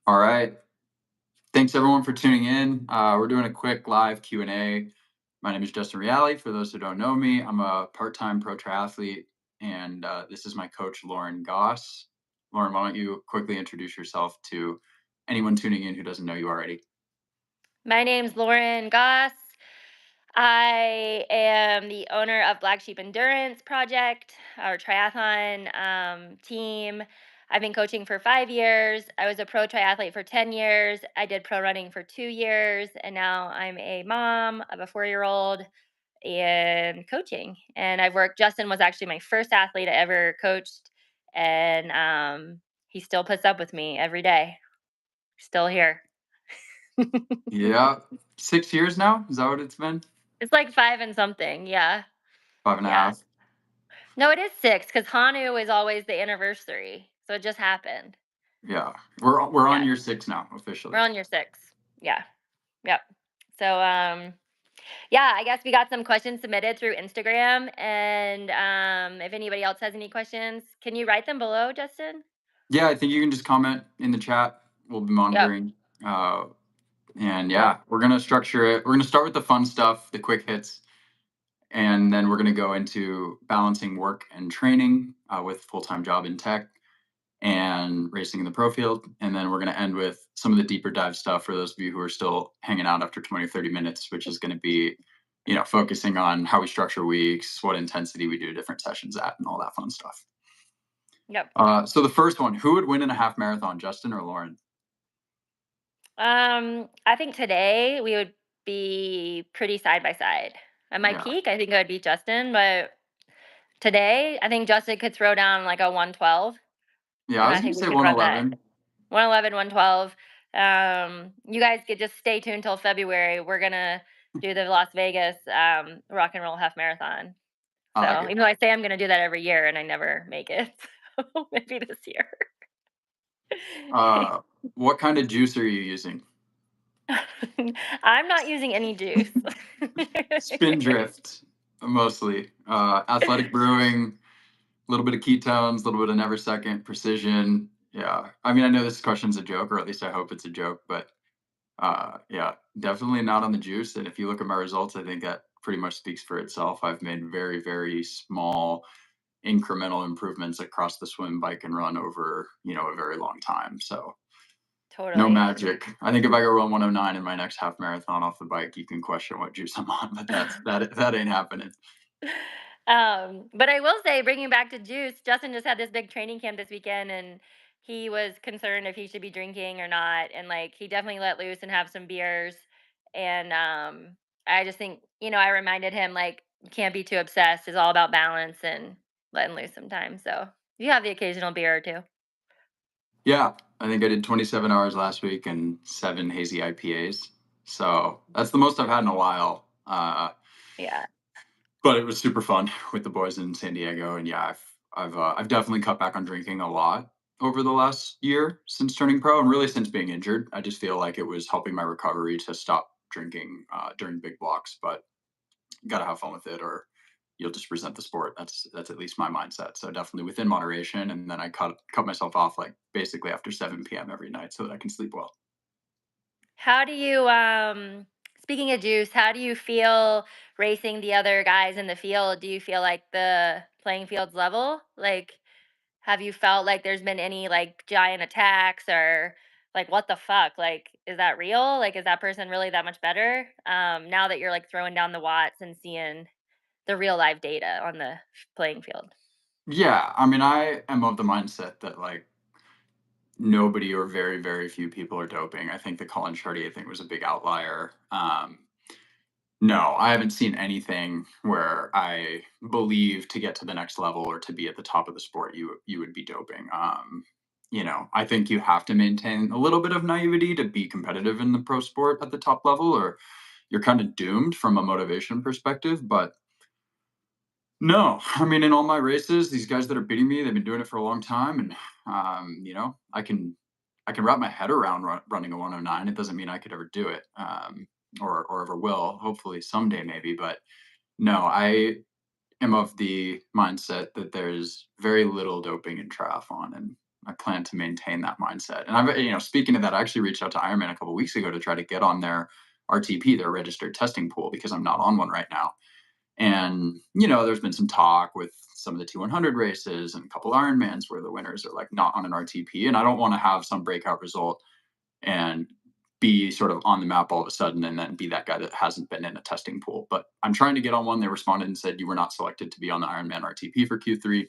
All right. Thanks everyone for tuning in. We're doing a quick live Q&A. My name is Justin Riele. For those who don't know me, I'm a part-time pro triathlete, and this is my coach, Lauren Goss. Lauren, why don't you quickly introduce yourself to anyone tuning in who doesn't know you already? My name's Lauren Goss. I am the owner of Black Sheep Endurance Project, our triathlon team. I've been coaching for 5 years. I was a pro triathlete for 10 years. I did pro running for 2 years. And now I'm a mom of a 4 year old and coaching. And Justin was actually my first athlete I ever coached. And he still puts up with me every day, still here. Yeah, 6 years now. Is that what it's been? It's like 5 and something, yeah, Five and a yeah. half. No, it is 6 because Hanu is always the anniversary, so it just happened. Yeah, we're on Yeah, year six now we're officially. on year 6. Yeah, yep. So, yeah, I guess we got some questions submitted through Instagram, and, if anybody else has any questions, can you write them below, Justin? Yeah, I think you can just comment in the chat. We'll be Yep, monitoring. And yep, yeah, we're gonna structure it. We're gonna start with the fun stuff, the quick hits, and then we're gonna go into balancing work and training with full-time job in tech and racing in the pro field. And then we're gonna end with some of the deeper dive stuff for those of you who are still hanging out after 20 or 30 minutes, which is gonna be, focusing on how we structure weeks, what intensity we do different sessions at, and all that fun stuff. yep. So the first one, who would win in a half marathon, Justin or Lauren? I think today we would be pretty side by side. At my Yeah. peak, I think I would beat Justin, but today, I think Justin could throw down like a 112. Yeah, I And was I gonna think we say could run that 111. 111, 112. You guys could just stay tuned till February. We're gonna do the Las Vegas rock and roll half marathon. I like So it. even though I say I'm gonna do that every year and I never make it, so maybe this year. Uh, what kind of juice are you using? I'm not using any juice. Spindrift, mostly. Athletic Brewing, a little bit of ketones, a little bit of Never Second, Precision. Yeah. I mean, I know this question's a joke, or at least I hope it's a joke, but yeah, definitely not on the juice. And if you look at my results, I think that pretty much speaks for itself. I've made very, very small incremental improvements across the swim, bike, and run over, a very long time. So no Totally. magic. I think if I go run 109 in my next half marathon off the bike, you can question what juice I'm on, but that ain't happening. But I will say, bringing back to juice, Justin just had this big training camp this weekend, and he was concerned if he should be drinking or not. And like, he definitely let loose and have some beers. And I just think, I reminded him like, you can't be too obsessed. It's all about balance and letting loose sometimes. So you have the occasional beer or two. Yeah, I think I did 27 hours last week and 7 hazy IPAs. So that's the most I've had in a while. Yeah. But it was super fun with the boys in San Diego, and yeah, I've definitely cut back on drinking a lot over the last year since turning pro, and really since being injured. I just feel like it was helping my recovery to stop drinking during big blocks, but got to have fun with it, or you'll just resent the sport. That's at least my mindset. So definitely within moderation, and then I cut myself off like basically after 7 p.m. every night so that I can sleep well. How do you, speaking of juice, how do you feel racing the other guys in the field? Do you feel like the playing field's level? Like, have you felt like there's been any like giant attacks or like what the fuck? Like, is that real? Like, is that person really that much better? Now that you're like throwing down the watts and seeing the real live data on the playing field. Yeah, I mean, I am of the mindset that like nobody or very, very few people are doping. I think the Colin Chartier thing was a big outlier. No, I haven't seen anything where I believe to get to the next level or to be at the top of the sport, you would be doping. I think you have to maintain a little bit of naivety to be competitive in the pro sport at the top level, or you're kind of doomed from a motivation perspective. But no, I mean, in all my races, these guys that are beating me, they've been doing it for a long time, and I can wrap my head around running a 109. It doesn't mean I could ever do it, or ever will. Hopefully someday, maybe. But no, I am of the mindset that there's very little doping in triathlon, and I plan to maintain that mindset. And I've, speaking of that, I actually reached out to Ironman a couple weeks ago to try to get on their RTP, their registered testing pool, because I'm not on one right now. And, there's been some talk with some of the T100 races and a couple Ironmans where the winners are like not on an RTP. And I don't want to have some breakout result and be sort of on the map all of a sudden and then be that guy that hasn't been in a testing pool. But I'm trying to get on one. They responded and said you were not selected to be on the Ironman RTP for Q3.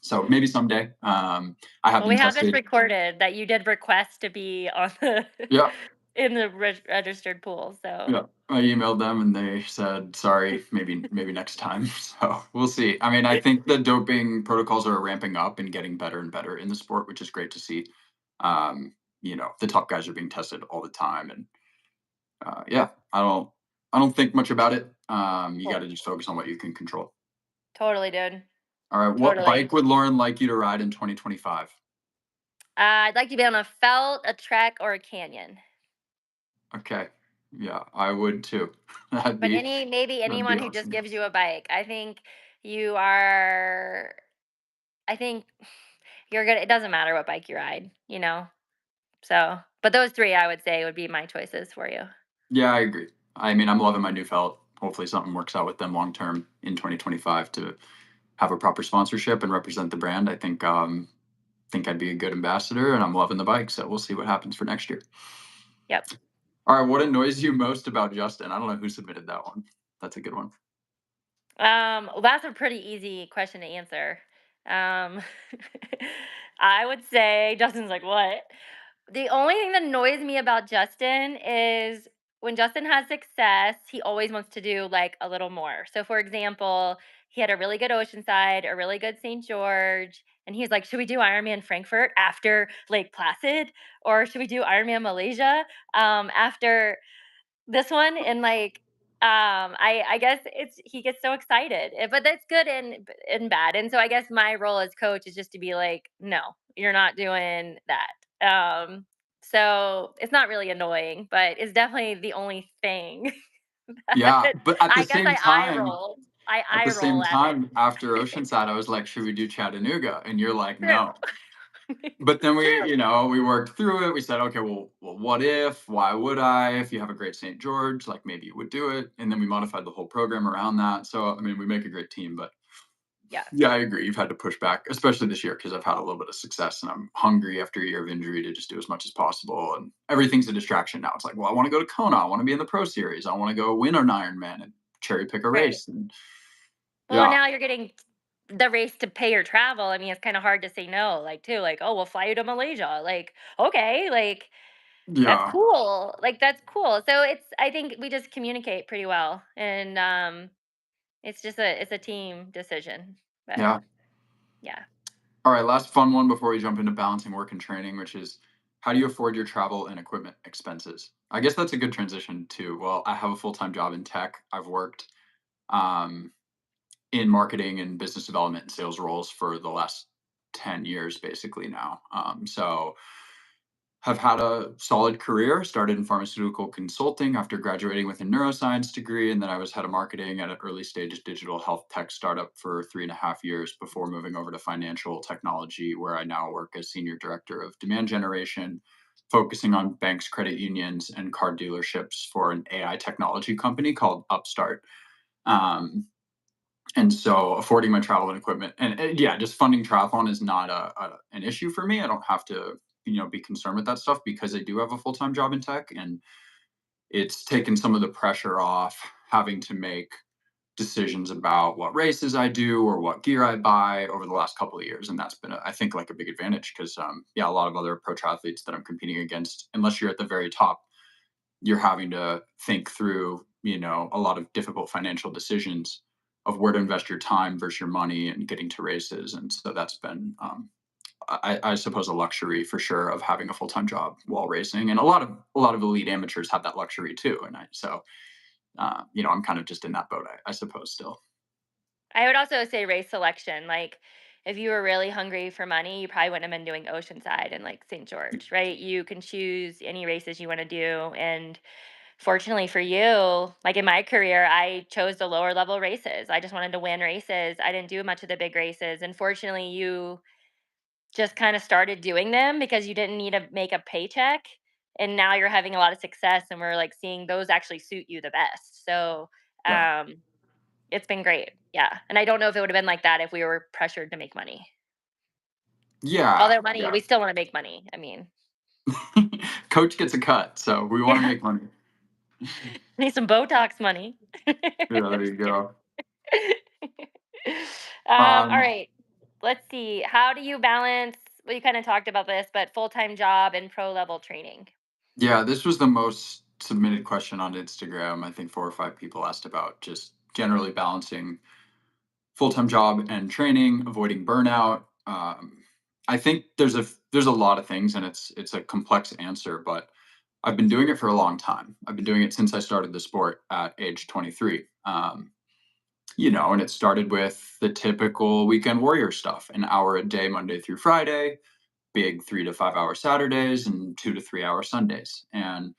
So maybe someday. I have Well, been we have this tested. recorded that you did request to be on the Yeah, in the registered pool, so yeah. I emailed them and they said sorry, maybe next time. So we'll see. I mean, I think the doping protocols are ramping up and getting better and better in the sport, which is great to see. Um, the top guys are being tested all the time, and yeah, I don't think much about it. You got cool. to just focus on what you can control. Totally, dude. All right, what Totally. bike would Lauren like you to ride in 2025? I'd like to be on a felt, a trek, or a canyon. Okay, yeah, I would too. That'd But be maybe that'd be anyone who just awesome. gives you a bike. You are I think you're gonna it doesn't matter what bike you ride, you know? So, but those 3 I would say would be my choices for you. Yeah, I agree. I mean, I'm loving my new felt. Hopefully, something works out with them long term in 2025 to have a proper sponsorship and represent the brand. I think I'd be a good ambassador, and I'm loving the bike. So we'll see what happens for next year. Yep. All right, what annoys you most about Justin? I don't know who submitted that one. That's a good one. Well, that's a pretty easy question to answer. Um, I would say Justin's like, "What?" The only thing that annoys me about Justin is when Justin has success, he always wants to do like a little more. So, for example, he had a really good Oceanside, a really good St. George, and he's like, "Should we do Ironman Frankfurt after Lake Placid, or should we do Ironman Malaysia after this one?" And like, I guess it's he gets so excited, but that's good and bad. And so I guess my role as coach is just to be like, "No, you're not doing that." So it's not really annoying, but it's definitely the only thing Yeah, that but at the I guess same time, I at eye the same roll at it. time, after Oceanside, I was like, "Should we do Chattanooga?" And you're like, True. "No." But then we, True. we worked through it. We said, "Okay, well, what if? Why would I? If you have a great St. George, like maybe you would do it." And then we modified the whole program around that. So I mean, we make a great team, but Yes. yeah, I agree. You've had to push back, especially this year, because I've had a little bit of success and I'm hungry after a year of injury to just do as much as possible. And everything's a distraction now. It's like, well, I want to go to Kona. I want to be in the Pro Series. I want to go win an Ironman and cherry pick a Right. race. And Well, yeah, now you're getting the race to pay your travel. I mean, it's kind of hard to say no, like, too, like, "Oh, we'll fly you to Malaysia." Like, okay, like, that's yeah, cool. Like, that's cool. So I think we just communicate pretty well, and it's a team decision. But yeah. yeah. All right, last fun one before we jump into balancing work and training, which is how do you afford your travel and equipment expenses? I guess that's a good transition too. Well, I have a full time job in tech. I've worked um, in marketing and business development and sales roles for the last 10 years basically now. So have had a solid career. Started in pharmaceutical consulting after graduating with a neuroscience degree, and then I was head of marketing at an early stage digital health tech startup for 3.5 years before moving over to financial technology, where I now work as senior director of demand generation, focusing on banks, credit unions, and car dealerships for an AI technology company called Upstart. Um, and so affording my travel and equipment and yeah, just funding triathlon is not an issue for me. I don't have to, be concerned with that stuff because I do have a full-time job in tech, and it's taken some of the pressure off having to make decisions about what races I do or what gear I buy over the last couple of years. And that's been, I think, like a big advantage because, yeah, a lot of other pro triathletes that I'm competing against, unless you're at the very top, you're having to think through, a lot of difficult financial decisions of where to invest your time versus your money and getting to races. And so that's been, I suppose, a luxury for sure of having a full time job while racing. And a lot of elite amateurs have that luxury too. And I'm kind of just in that boat, I suppose, still. I would also say race selection. Like, if you were really hungry for money, you probably wouldn't have been doing Oceanside and like St. George, right? You can choose any races you want to do. And fortunately for you, like in my career, I chose the lower level races. I just wanted to win races. I didn't do much of the big races. And fortunately, just kind of started doing them because you didn't need to make a paycheck, and now you're having a lot of success, and we're like seeing those actually suit you the best. So Yeah. um it's been great. Yeah. And I don't know if it would have been like that if we were pressured to make money. Yeah. Although money, Yeah. we still want to make money. I mean, Coach gets a cut, so we want to yeah, make money. need some Botox money. Yeah, there you go. All Um, right. Let's see. How do you balance? Well, you kind of talked about this, but full time job and pro level training. yeah, this was the most submitted question on Instagram. I think 4 or 5 people asked about just generally balancing full-time job and training, avoiding burnout. I think there's a lot of things, and it's a complex answer, but I've been doing it for a long time. I've been doing it since I started the sport at age 23. And it started with the typical weekend warrior stuff: an hour a day, Monday through Friday, big 3 to 5 hour Saturdays, and 2 to 3 hour Sundays. And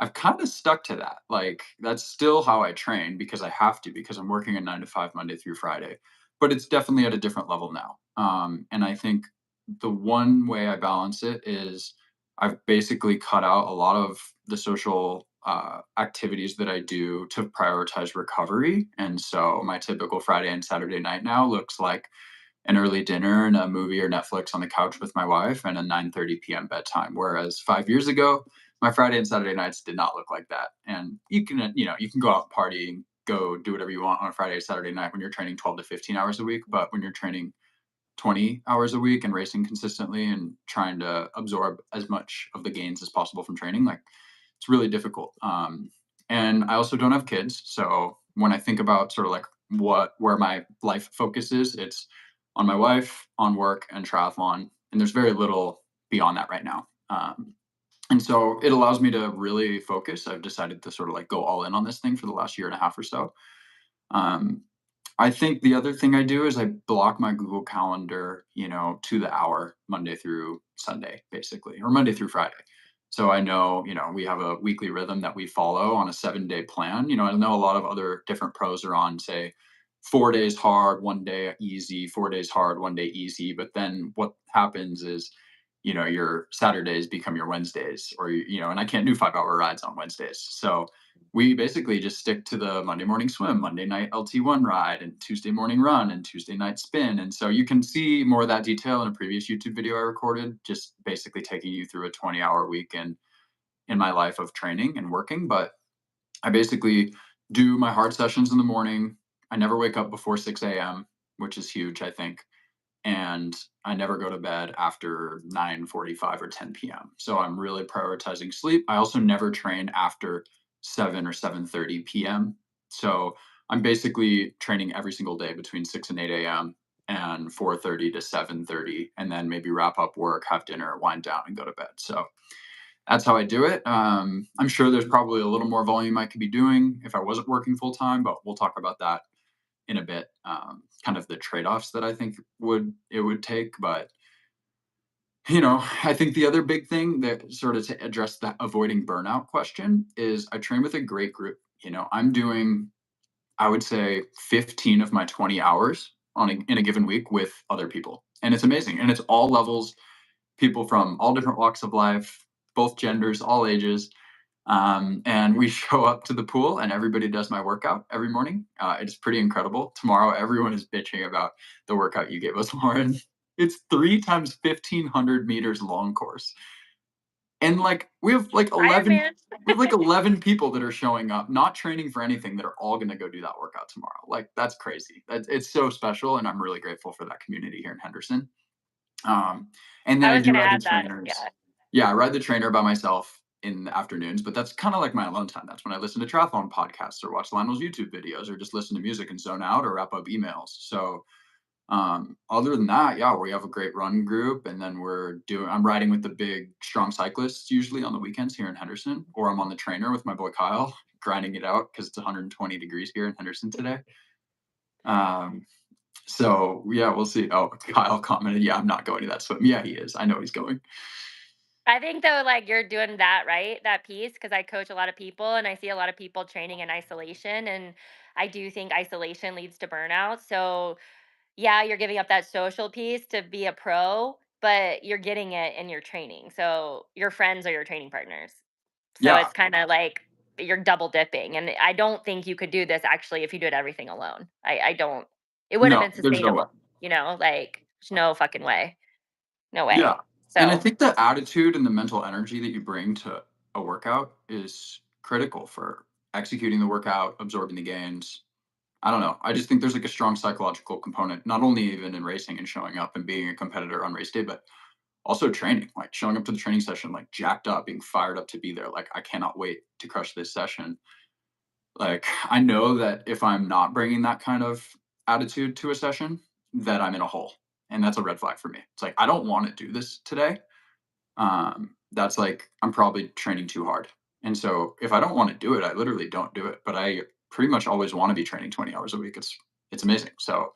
I've kind of stuck to that. Like, that's still how I train because I have to, because I'm working a 9 to 5 Monday through Friday. But it's definitely at a different level now. And I think the one way I balance it is I've basically cut out a lot of the social activities that I do to prioritize recovery. And so my typical Friday and Saturday night now looks like an early dinner and a movie or Netflix on the couch with my wife and a 9:30 p.m. bedtime. Whereas 5 years ago, my Friday and Saturday nights did not look like that. And you can go out and party and go do whatever you want on a Friday or Saturday night when you're training 12 to 15 hours a week. But when you're training 20 hours a week and racing consistently and trying to absorb as much of the gains as possible from training, like, it's really difficult. And I also don't have kids, so when I think about sort of like where my life focus is, it's on my wife, on work, and triathlon, and there's very little beyond that right now. And so it allows me to really focus. I've decided to sort of like go all in on this thing for the last year and a half or so. Um, I think the other thing I do is I block my Google Calendar, to the hour, Monday through Sunday, basically, or Monday through Friday. So I know, we have a weekly rhythm that we follow on a 7-day plan. I know a lot of other different pros are on, say, 4 days hard, 1 day easy, 4 days hard, 1 day easy. But then what happens is, your Saturdays become your Wednesdays, or, and I can't do 5 hour rides on Wednesdays. So we basically just stick to the Monday morning swim, Monday night LT1 ride, and Tuesday morning run, and Tuesday night spin. And so you can see more of that detail in a previous YouTube video I recorded, just basically taking you through a 20-hour weekend in my life of training and working. But I basically do my hard sessions in the morning. I never wake up before 6 a.m., which is huge, I think. And I never go to bed after 9:45 or 10 p.m. So I'm really prioritizing sleep. I also never train after 7 or 7:30 p.m. So I'm basically training every single day between 6 and 8 a.m. and 4:30 to 7:30, and then maybe wrap up work, have dinner, wind down, and go to bed. So that's how I do it. I'm sure there's probably a little more volume I could be doing if I wasn't working full time, but we'll talk about that in a bit. Kind of the trade-offs that I think would take. But I think the other big thing that sort of to address that avoiding burnout question is I train with a great group. I'm doing, I would say, 15 of my 20 hours in a given week with other people, and it's amazing. And it's all levels, people from all different walks of life, both genders, all ages. And we show up to the pool, and everybody does my workout every morning. It's pretty incredible. Tomorrow, everyone is bitching about the workout you gave us, Lauren. It's 3 times 1,500 meters long course, and like Iron Man. we have like 11 people that are showing up, not training for anything, that are all going to go do that workout tomorrow. Like, that's crazy. It's so special, and I'm really grateful for that community here in Henderson. Um, and then I I was do gonna ride the add that. trainers. Yeah. Yeah, I ride the trainer by myself in the afternoons, but that's kind of like my alone time. That's when I listen to triathlon podcasts or watch Lionel's YouTube videos or just listen to music and zone out or wrap up emails. So other than that, yeah, we have a great run group, and then I'm riding with the big strong cyclists usually on the weekends here in Henderson, or I'm on the trainer with my boy Kyle, grinding it out because it's 120 degrees here in Henderson today. Um, so yeah, we'll see. Oh, Kyle commented, "Yeah, I'm not going to that swim." Yeah, he is. I know he's going. I think though, like you're doing that right, that piece, because I coach a lot of people and I see a lot of people training in isolation. And I do think isolation leads to burnout. So yeah, you're giving up that social piece to be a pro. but you're getting it in your training. So your friends are your training partners. So Yeah. it's kind of like you're double dipping. And I don't think you could do this actually if you did everything alone. I don't, it wouldn't No, have been there's no way. sustainable, like there's no fucking way. No Yeah. way. And I So think the attitude and the mental energy that you bring to a workout is critical for executing the workout, absorbing the gains. I don't know. I just think there's like a strong psychological component, not only even in racing and showing up and being a competitor on race day, but also training, like showing up to the training session, like jacked up, being fired up to be there. Like, I cannot wait to crush this session. Like, I know that if I'm not bringing that kind of attitude to a session, that I'm in a hole. And that's a red flag for me. It's like, I don't want to do this today. That's like, I'm probably training too hard. And so if I don't want to do it, I literally don't do it. But I pretty much always want to be training 20 hours a week. It's amazing. So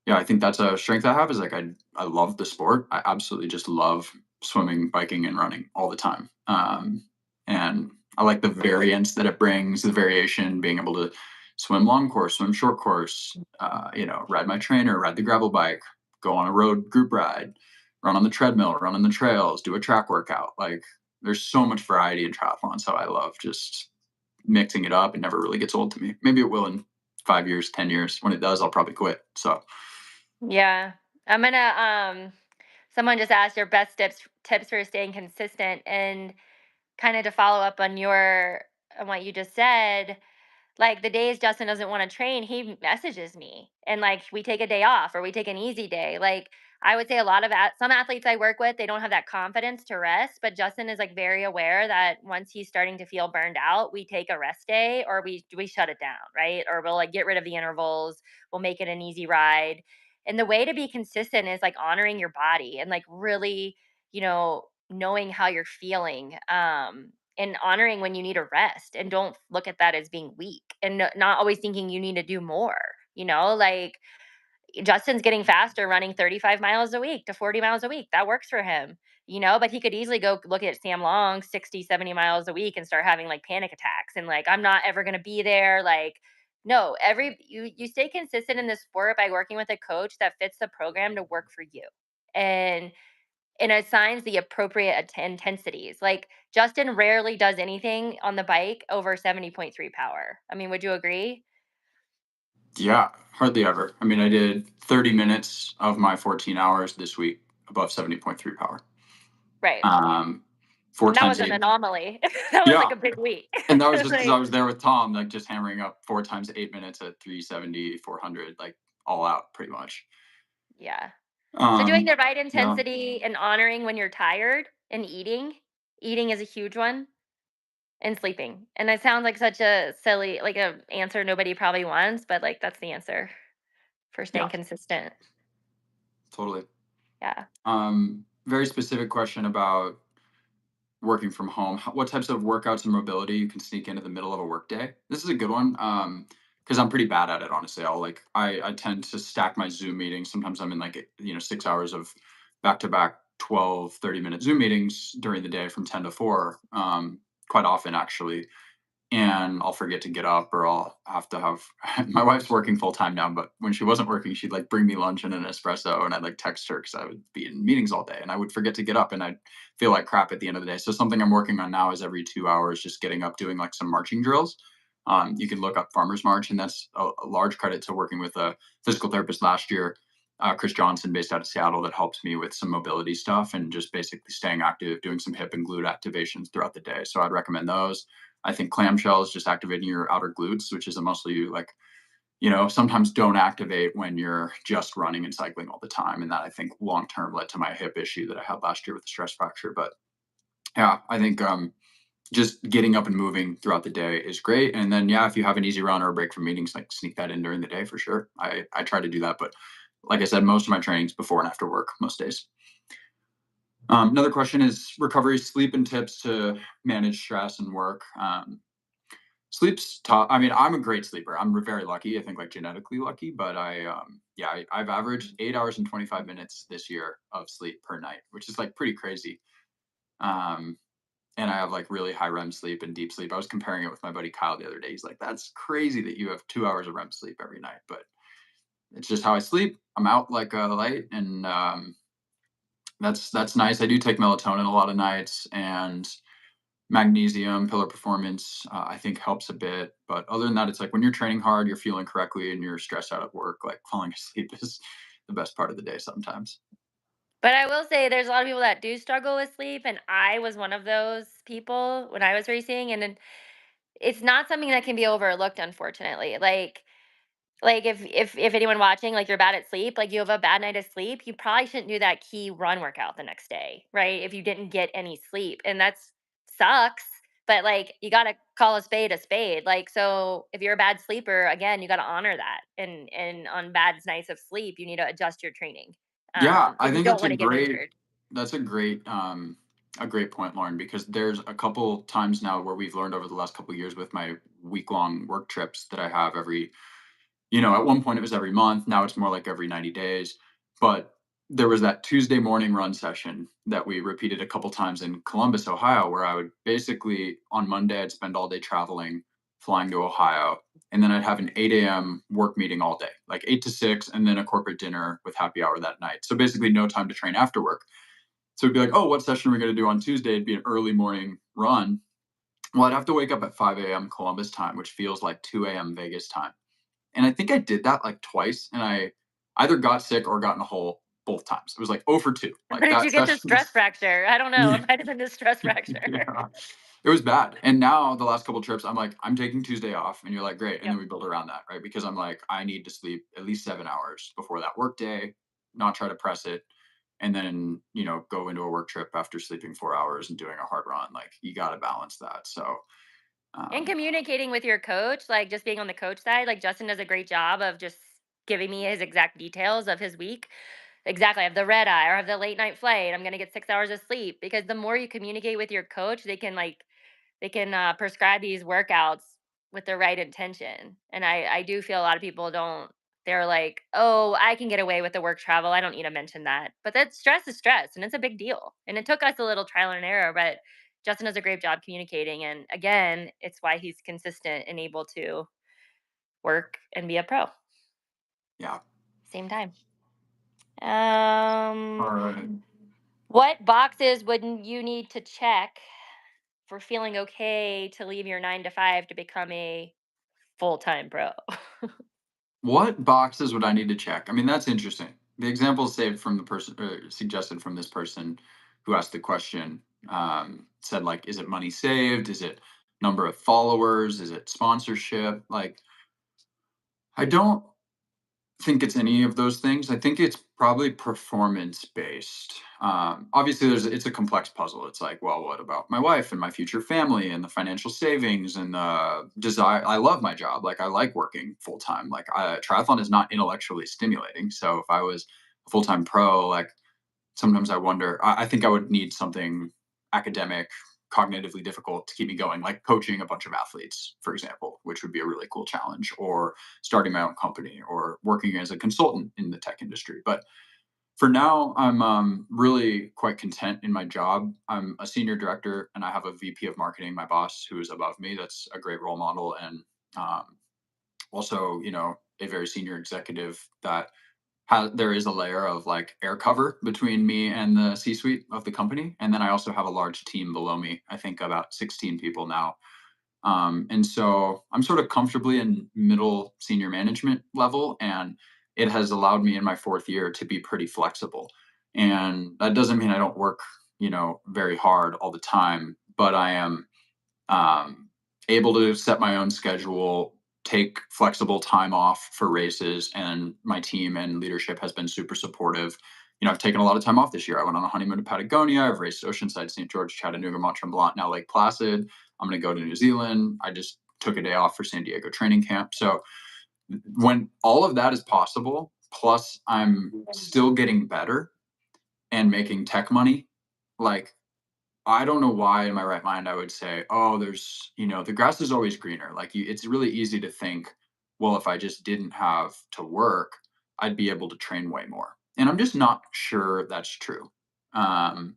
yeah, I think that's a strength I have is like I love the sport. I absolutely just love swimming, biking, and running all the time. And I like the variance that it brings, the variation, being able to swim long course, swim short course, ride my trainer, ride the gravel bike, go on a road group ride, run on the treadmill, run on the trails, do a track workout. Like, there's so much variety in triathlon. So I love just mixing it up. It never really gets old to me. Maybe it will in 5 years, 10 years. When it does, I'll probably quit. So yeah, I'm gonna someone just asked your best tips for staying consistent, and kind of to follow up on what you just said. Like the days Justin doesn't want to train, he messages me and like we take a day off or we take an easy day. Like I would say a lot of some athletes I work with, they don't have that confidence to rest, but Justin is like very aware that once he's starting to feel burned out, we take a rest day or we shut it down, right? Or we'll like get rid of the intervals, we'll make it an easy ride. And the way to be consistent is like honoring your body and like really, knowing how you're feeling. And honoring when you need a rest, and don't look at that as being weak, and not always thinking you need to do more. Like Justin's getting faster running 35 miles a week to 40 miles a week. That works for him, but he could easily go look at Sam Long 60, 70 miles a week and start having like panic attacks and like, I'm not ever going to be there. Like, no, you stay consistent in the sport by working with a coach that fits the program to work for you. And assigns the appropriate intensities. Like Justin rarely does anything on the bike over 70.3 power. I mean, would you agree? yeah, hardly ever. I mean, I did 30 minutes of my 14 hours this week above 70.3 power. Right. Um, four And that times was an eight. anomaly. That was Yeah. like a big week. And that was just because I Like, was there with Tom, like just hammering up 4 times 8 minutes at 370, 400, like all out pretty much. yeah. So doing Um, the right yeah. intensity and honoring when you're tired and eating is a huge one, and sleeping. And it sounds like such a silly, like a answer nobody probably wants, but like that's the answer for staying Yeah, consistent. totally. Yeah. Very specific question about working from home. What types of workouts and mobility you can sneak into the middle of a workday? This is a good one. Because I'm pretty bad at it, honestly. I tend to stack my Zoom meetings. Sometimes I'm in like 6 hours of back to back 12, 30-minute Zoom meetings during the day from 10 to 4. Quite often actually, and I'll forget to get up, or I'll have to have my wife's working full time now, but when she wasn't working, she'd like bring me lunch and an espresso, and I'd like text her because I would be in meetings all day and I would forget to get up and I'd feel like crap at the end of the day. So something I'm working on now is every 2 hours, just getting up, doing like some marching drills. You can look up Farmers March, and that's a large credit to working with a physical therapist last year, Chris Johnson, based out of Seattle, that helped me with some mobility stuff and just basically staying active, doing some hip and glute activations throughout the day. So I'd recommend those. I think clamshell is just activating your outer glutes, which is a muscle you like, sometimes don't activate when you're just running and cycling all the time. And that, I think, long term led to my hip issue that I had last year with the stress fracture. But yeah, I think just getting up and moving throughout the day is great. And then yeah, if you have an easy run or a break from meetings, like sneak that in during the day for sure. I try to do that, but like I said, most of my trainings before and after work most days. Another question is recovery, sleep, and tips to manage stress and work. Sleep's tough. I mean, I'm a great sleeper. I'm very lucky. I think like genetically lucky, but I've averaged 8 hours and 25 minutes this year of sleep per night, which is like pretty crazy. Um, and I have like really high REM sleep and deep sleep. I was comparing it with my buddy Kyle the other day. He's like, "That's crazy that you have 2 hours of REM sleep every night," but it's just how I sleep. I'm out like a light, and That's nice. I do take melatonin a lot of nights, and magnesium, pillar performance, I think helps a bit. But other than that, it's like when you're training hard, you're feeling correctly, and you're stressed out at work, like falling asleep is the best part of the day sometimes. But I will say there's a lot of people that do struggle with sleep, and I was one of those people when I was racing, and then it's not something that can be overlooked, unfortunately. Like if anyone watching, like you're bad at sleep, like you have a bad night of sleep, you probably shouldn't do that key run workout the next day, right? If you didn't get any sleep. And that's sucks. But like you gotta call a spade a spade. Like so if you're a bad sleeper, again, you gotta honor that. And on bad nights of sleep, you need to adjust your training. Yeah, I If you think don't want to get injured. that's a great point, Lauren, because there's a couple times now where we've learned over the last couple years with my week-long work trips that I have every, at one point it was every month, now it's more like every 90 days. But there was that Tuesday morning run session that we repeated a couple times in Columbus, Ohio, where I would basically on Monday I'd spend all day traveling, flying to Ohio, and then I'd have an 8 a.m. work meeting all day, like 8 to 6, and then a corporate dinner with happy hour that night. So basically no time to train after work. So it'd be like, oh, what session are we going to do on Tuesday? It'd be an early morning run. Well, I'd have to wake up at 5 a.m. Columbus time, which feels like 2 a.m. Vegas time. And I think I did that like twice, and I either got sick or got in a hole both times. It was like 0 for 2. But Like did you that get the session. stress fracture? I don't know. Yeah. It might have been the stress fracture. Yeah. It was bad. And now the last couple trips, I'm like, I'm taking Tuesday off. And you're like, great. And then Yep. we build around that, right? Because I'm like, I need to sleep at least 7 hours before that work day, not try to press it. And then, go into a work trip after sleeping 4 hours and doing a hard run. Like you got to balance that. So, And um, communicating with your coach, like just being on the coach side, like Justin does a great job of just giving me his exact details of his week. Exactly. I have the red eye or I have the late night flight. I'm going to get 6 hours of sleep because the more you communicate with your coach, they can prescribe these workouts with the right intention. And I do feel a lot of people don't. They're like, oh, I can get away with the work travel. I don't need to mention that. But that stress is stress, and it's a big deal. And it took us a little trial and error, but Justin does a great job communicating. And again, it's why he's consistent and able to work and be a pro yeah. same time. All Um, right. what boxes would you need to check for feeling okay to leave your 9 to 5 to become a full-time pro? What boxes would I need to check? I mean, that's interesting. The example saved from the person, suggested from this person who asked the question, said like, is it money saved? Is it number of followers? Is it sponsorship? Like, I don't think it's any of those things. I think it's probably performance based. Obviously, it's a complex puzzle. It's like, well, what about my wife and my future family and the financial savings and the desire? I love my job. Like, I like working full time. Like, triathlon is not intellectually stimulating. So, if I was a full time pro, like sometimes I wonder. I think I would need something academic, cognitively difficult to keep me going, like coaching a bunch of athletes, for example, which would be a really cool challenge, or starting my own company, or working as a consultant in the tech industry. But for now, I'm really quite content in my job. I'm a senior director, and I have a VP of marketing, my boss, who is above me. That's a great role model, and also, a very senior executive that there is a layer of like air cover between me and the C-suite of the company, and then I also have a large team below me. I think about 16 people now, and so I'm sort of comfortably in middle senior management level, and it has allowed me in my fourth year to be pretty flexible. And that doesn't mean I don't work, very hard all the time, but I am um, able to set my own schedule, take flexible time off for races, and my team and leadership has been super supportive. I've taken a lot of time off this year. I went on a honeymoon to Patagonia. I've raced Oceanside, St. George, Chattanooga, Mont Tremblant, now Lake Placid. I'm going to go to New Zealand. I just took a day off for San Diego training camp. So when all of that is possible, plus I'm still getting better and making tech money, like I don't know why in my right mind I would say, "Oh, the grass is always greener." Like it's really easy to think, well, if I just didn't have to work, I'd be able to train way more. And I'm just not sure that's true. Um,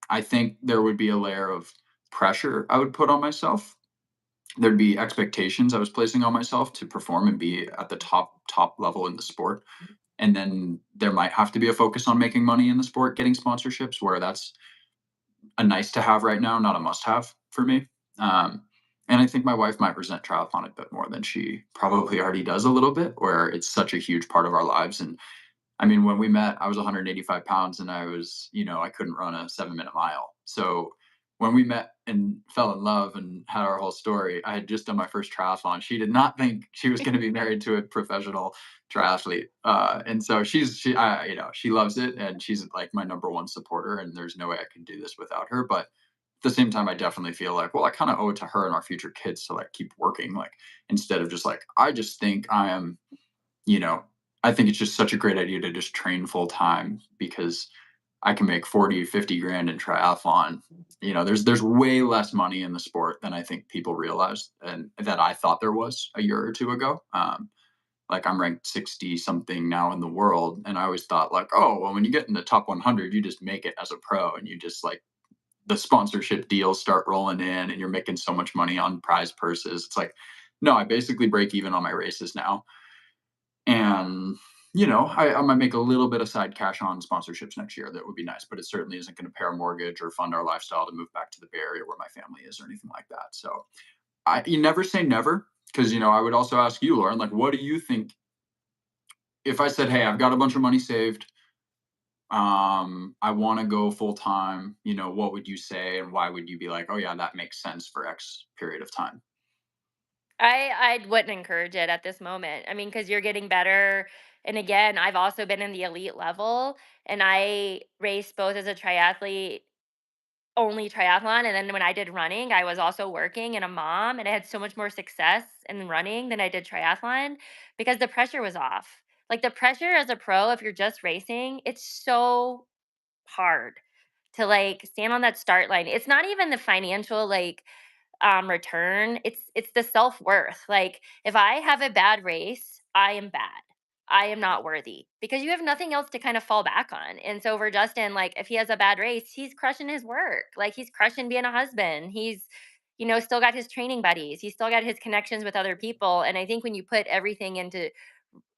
I think there would be a layer of pressure I would put on myself. There'd be expectations I was placing on myself to perform and be at the top level in the sport. And then there might have to be a focus on making money in the sport, getting sponsorships, where that's a nice to have right now, not a must have for me. Um, and I think my wife might resent triathlon a bit more than she probably already does a little bit, where it's such a huge part of our lives. And I mean, when we met, I was 185 pounds and I was, I couldn't run a 7-minute mile. So when we met and fell in love and had our whole story, I had just done my first triathlon. She did not think she was going to be married to a professional triathlete. And so she loves it and she's like my number one supporter. And there's no way I could do this without her. But at the same time, I definitely feel like, well, I kind of owe it to her and our future kids to like keep working, like instead of just like, I just think I am you know, I think it's just such a great idea to just train full time because I can make 40, 50 grand in triathlon. There's way less money in the sport than I think people realize and that I thought there was a year or two ago. Like I'm ranked 60 something now in the world. And I always thought like, oh, well, when you get in the top 100, you just make it as a pro and you just like the sponsorship deals start rolling in and you're making so much money on prize purses. It's like, no, I basically break even on my races now and I might make a little bit of side cash on sponsorships next year. That would be nice, but it certainly isn't going to pay our mortgage or fund our lifestyle to move back to the Bay Area where my family is or anything like that. So you never say never because I would also ask you, Lauren, like, what do you think if I said, hey, I've got a bunch of money saved, I want to go full time, what would you say and why would you be like, oh yeah, that makes sense for X period of time? I wouldn't encourage it at this moment. I mean, because you're getting better. And again, I've also been in the elite level, and I raced both as a triathlete, only triathlon, and then when I did running, I was also working and a mom, and I had so much more success in running than I did triathlon because the pressure was off. Like the pressure as a pro, if you're just racing, it's so hard to like stand on that start line. It's not even the financial return. It's the self-worth. Like if I have a bad race, I am bad. I am not worthy because you have nothing else to kind of fall back on. And so for Justin, like if he has a bad race, he's crushing his work. Like he's crushing being a husband. He's still got his training buddies. He's still got his connections with other people. And I think when you put everything into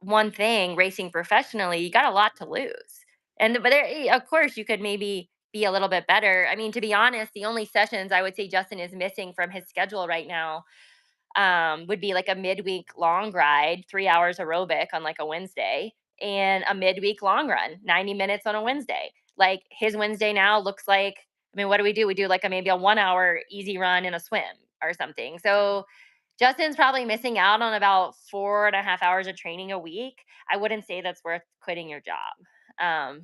one thing, racing professionally, you got a lot to lose. And but of course, you could maybe be a little bit better. I mean, to be honest, the only sessions I would say Justin is missing from his schedule right now would be like a midweek long ride, 3 hours aerobic on like a Wednesday, and a midweek long run, 90 minutes on a Wednesday. Like his Wednesday now looks like, I mean, what do? We do like maybe a 1 hour easy run and a swim or something. So Justin's probably missing out on about 4.5 hours of training a week. I wouldn't say that's worth quitting your job.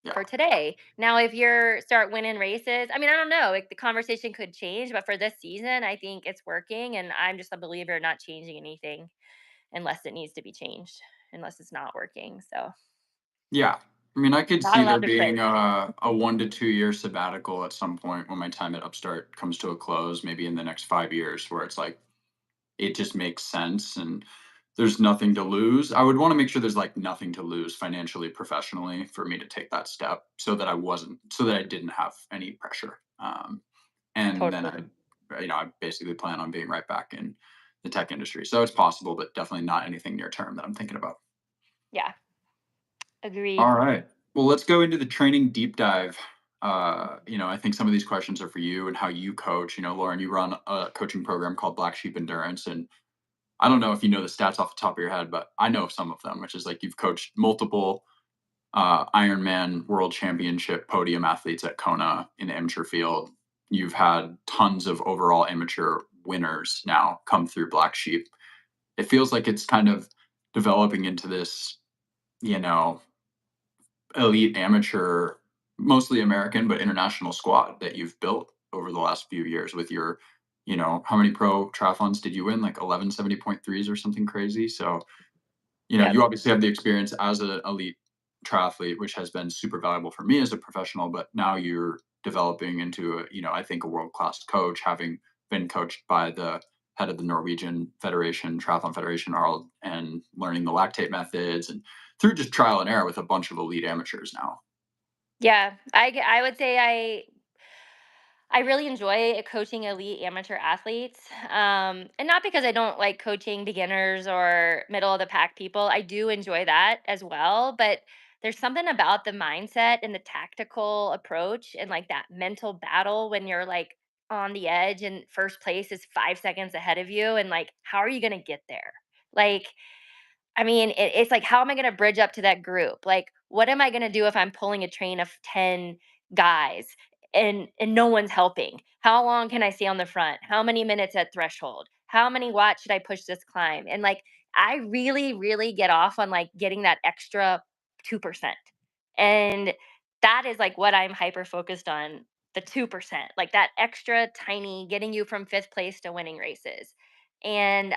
Yeah. For today. Now, if you're start winning races, I mean, I don't know, like the conversation could change, but for this season, I think it's working, and I'm just a believer in not changing anything unless it needs to be changed, unless it's not working. So, Yeah. I mean, I could not see there allowed to being quit. a 1 to 2 year sabbatical at some point when my time at Upstart comes to a close, maybe in the next 5 years, where it's like it just makes sense and there's nothing to lose. I would want to make sure there's like nothing to lose financially, professionally for me to take that step so that I didn't have any pressure. And then Totally. I basically plan on being right back in the tech industry. So it's possible, but definitely not anything near term that I'm thinking about. Yeah, agreed. All right. Well, let's go into the training deep dive. I think some of these questions are for you and how you coach. Lauren, you run a coaching program called Black Sheep Endurance, and I don't know if you know the stats off the top of your head, but I know some of them, which is like you've coached multiple Ironman World Championship podium athletes at Kona in the amateur field. You've had tons of overall amateur winners now come through Black Sheep. It feels like it's kind of developing into this, you know, elite amateur, mostly American, but international squad that you've built over the last few years with your, how many pro triathlons did you win? Like 11 70.3s or something crazy. So, Yep. you obviously have the experience as an elite triathlete, which has been super valuable for me as a professional, but now you're developing into I think a world-class coach, having been coached by the head of the Norwegian Federation, Triathlon Federation, Arl, and learning the lactate methods and through just trial and error with a bunch of elite amateurs now. Yeah, I would say I really enjoy coaching elite amateur athletes. And not because I don't like coaching beginners or middle of the pack people. I do enjoy that as well. But there's something about the mindset and the tactical approach and like that mental battle when you're like on the edge and first place is 5 seconds ahead of you. And like, how are you going to get there? Like, I mean, it's like, how am I gonna bridge up to that group? Like, what am I gonna do if I'm pulling a train of 10 guys and no one's helping? How long can I stay on the front? How many minutes at threshold? How many watts should I push this climb? And like, I really, really get off on like getting that extra 2%. And that is like what I'm hyper focused on, the 2%, like that extra tiny getting you from fifth place to winning races. And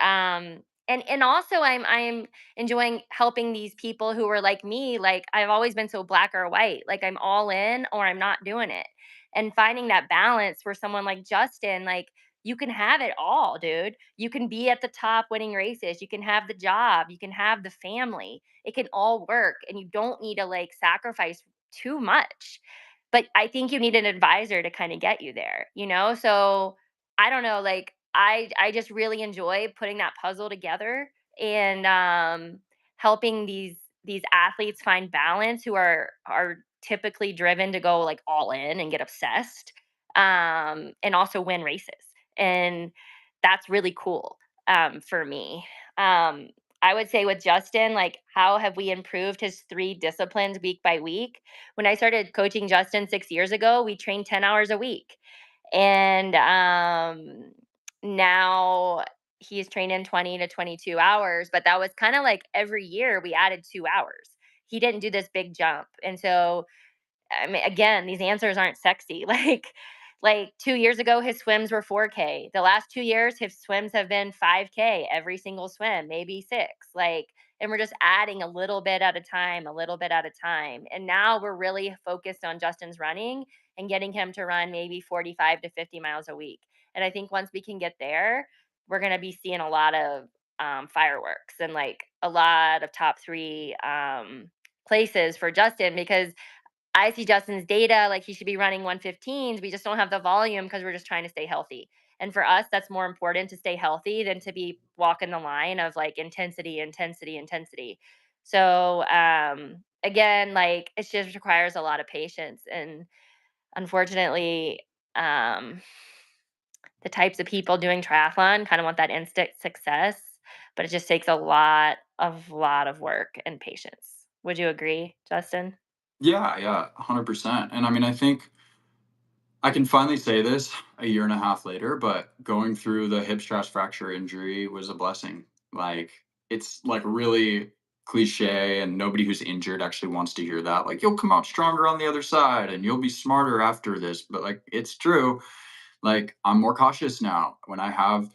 and also I'm enjoying helping these people who are like me. Like, I've always been so black or white. Like, I'm all in or I'm not doing it. And finding that balance for someone like Justin, like, you can have it all, dude. You can be at the top winning races. You can have the job. You can have the family. It can all work. And you don't need to like sacrifice too much. But I think you need an advisor to kind of get you there, you know? So I don't know, like, I just really enjoy putting that puzzle together and helping these athletes find balance who are typically driven to go like all in and get obsessed, and also win races. And that's really cool, for me. Um, I would say with Justin, like, how have we improved his three disciplines week by week? When I started coaching Justin 6 years ago, we trained 10 hours a week. And now he's training 20 to 22 hours, but that was kind of like every year we added 2 hours. He didn't do this big jump. And so, I mean, again, these answers aren't sexy. Like 2 years ago, his swims were 4K. The last 2 years, his swims have been 5K every single swim, maybe six. Like, and we're just adding a little bit at a time, a little bit at a time. And now we're really focused on Justin's running and getting him to run maybe 45 to 50 miles a week. And I think once we can get there, we're going to be seeing a lot of fireworks and like a lot of top three places for Justin, because I see Justin's data, like he should be running 115s. We just don't have the volume because we're just trying to stay healthy. And for us, that's more important to stay healthy than to be walking the line of like intensity, intensity, intensity. So again, like it just requires a lot of patience. And unfortunately, um, the types of people doing triathlon kind of want that instant success, but it just takes a lot of work and patience. Would you agree, Justin? Yeah, yeah, 100%. And I mean, I think I can finally say this a year and a half later, but going through the hip stress fracture injury was a blessing. Like, it's like really cliche, and nobody who's injured actually wants to hear that. Like, you'll come out stronger on the other side and you'll be smarter after this. But like, it's true. Like, I'm more cautious now. When I have